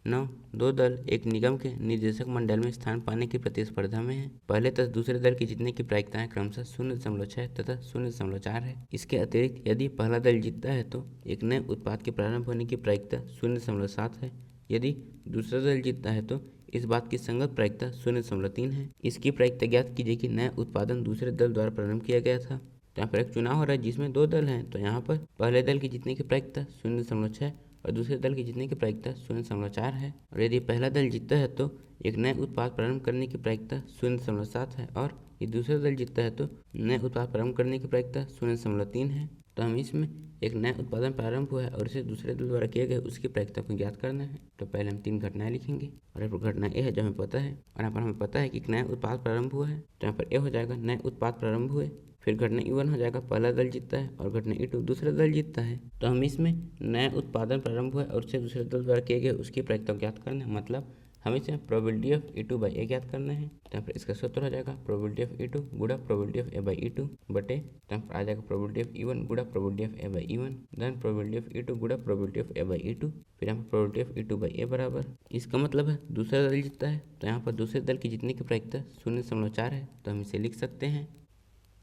9 दो दल एक निगम के निदेशक मंडल में स्थान पाने की प्रतिस्पर्धा में हैं। पहले तथा दूसरे दल की जीतने की प्रायिकताएं क्रमशः 0.6 तथा 0.4 है। इसके अतिरिक्त यदि पहला दल जीतता है तो एक नए उत्पाद के प्रारंभ होने की प्रायिकता 0.7 है। यदि दूसरा दल जीतता है तो इस बात की संगत प्रायिकता 0.3 है। इसकी प्रायिकता ज्ञात कीजिए कि नया उत्पादन दूसरे दल द्वारा प्रारंभ किया गया था। तो यहाँ पर एक चुनाव हो रहा है जिसमें दो दल हैं, तो यहाँ पर पहले दल की जीतने की प्रायिकता 0.6 और दूसरे दल की जीतने की प्रायिकता 0.4 है। और यदि पहला दल जीतता है तो एक नए उत्पाद प्रारंभ करने की प्रायिकता 0.7 है और यदि दूसरा दल जीतता है तो नए उत्पाद प्रारंभ करने की प्रायिकता 0.3 है। तो हम इसमें एक नया उत्पादन प्रारंभ हुआ है और इसे दूसरे दल द्वारा किए गए उसकी प्रायिकता को ज्ञात करना है। तो पहले हम 3 घटनाएं लिखेंगे और यहाँ पर घटना ए है जो हमें पता है, और यहाँ पर हमें पता है कि एक नया उत्पाद प्रारंभ हुआ है। तो यहाँ पर ए हो जाएगा नए उत्पाद प्रारंभ हुए। फिर घटना E1 हो जाएगा पहला दल जीतता है और घटना E2 दूसरा दल जीतता है। तो हम इसमें नया उत्पादन प्रारंभ हुआ और उसे दूसरे दल द्वारा किए गए उसकी प्रायिकता को ज्ञात करना है, मतलब हमें इसे प्रोबेबिलिटी ऑफ E2 बाई ए ज्ञात करना है। तो यहाँ पर इसका सूत्र हो जाएगा प्रोबेबिलिटी ऑफ E2 गुणा probability of A by E2 बटे, तो यहाँ पर आ जाएगा प्रोबेबिलिटी ऑफ E1 गुणा probability of A by E1 then probability of E2 गुणा probability of A by E2, फिर यहाँ पर प्रोबेबिलिटी ऑफ E2 बाई ए बराबर। इसका मतलब है दूसरा दल जीतता है, तो यहाँ पर दूसरे दल की जीतने की प्रायिकता 0.4 है। तो हम इसे लिख सकते हैं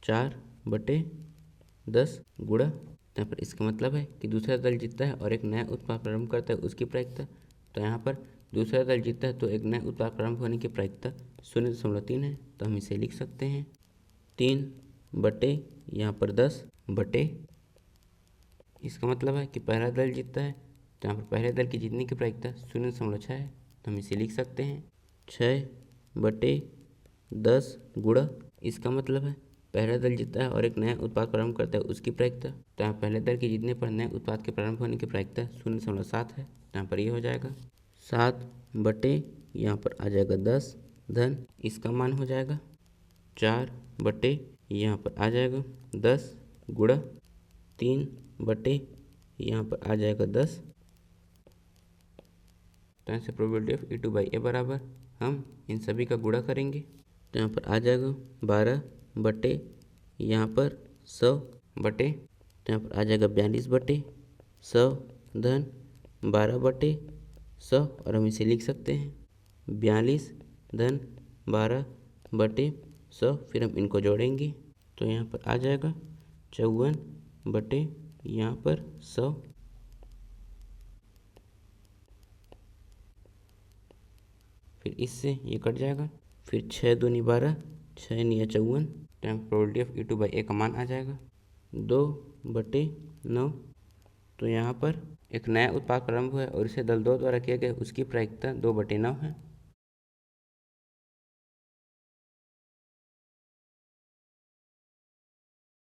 4/10 गुणा, यहाँ पर इसका मतलब है कि दूसरा दल जीतता है और एक नया उत्पाद प्रारंभ करता है उसकी प्रायिकता। तो यहाँ पर दूसरा दल जीतता है तो एक नया उत्पाद प्रारंभ होने की प्रायिकता 0.3 है। तो हम इसे लिख सकते हैं 3/10 बटे, इसका मतलब है कि पहला दल जीतता है तो यहाँ पर पहले दल की जीतने की प्रायिकता 0.6 है। तो हम इसे लिख सकते हैं 6/10 गुणा, इसका मतलब है पहला दल जीतता है और एक नया उत्पाद प्रारंभ करता है उसकी प्रायिकता। तो यहाँ पहले दल के जीतने पर नए उत्पाद के प्रारंभ होने की प्रायिकता 0.7 है। तो यहाँ पर ये हो जाएगा 7 बटे, यहाँ पर आ जाएगा 10 धन, इसका मान हो जाएगा 4 बटे, यहाँ पर आ जाएगा 10 गुणा 3 बटे, यहाँ पर आ जाएगा 10। तो यहाँ से प्रोबेबिलिटी ऑफ E2 बाई ए बराबर हम इन सभी का गुणा करेंगे। तो यहाँ पर आ जाएगा 12 बटे, यहाँ पर 100 बटे, तो यहाँ पर आ जाएगा 42 बटे 100 धन 12 बटे 100, और हम इसे लिख सकते हैं 42 धन 12 बटे 100। फिर हम इनको जोड़ेंगे तो यहाँ पर आ जाएगा 54 बटे, यहाँ पर 100, फिर इससे ये कट जाएगा, फिर 6 दूनी 12, 6 निया 54, time probability of E2 by A का मान आ जाएगा 2/9। तो यहाँ पर एक नया उत्पाद प्रारंभ हुआ है और इसे दल 2 द्वारा किया गया उसकी प्रायिकता 2/9 है।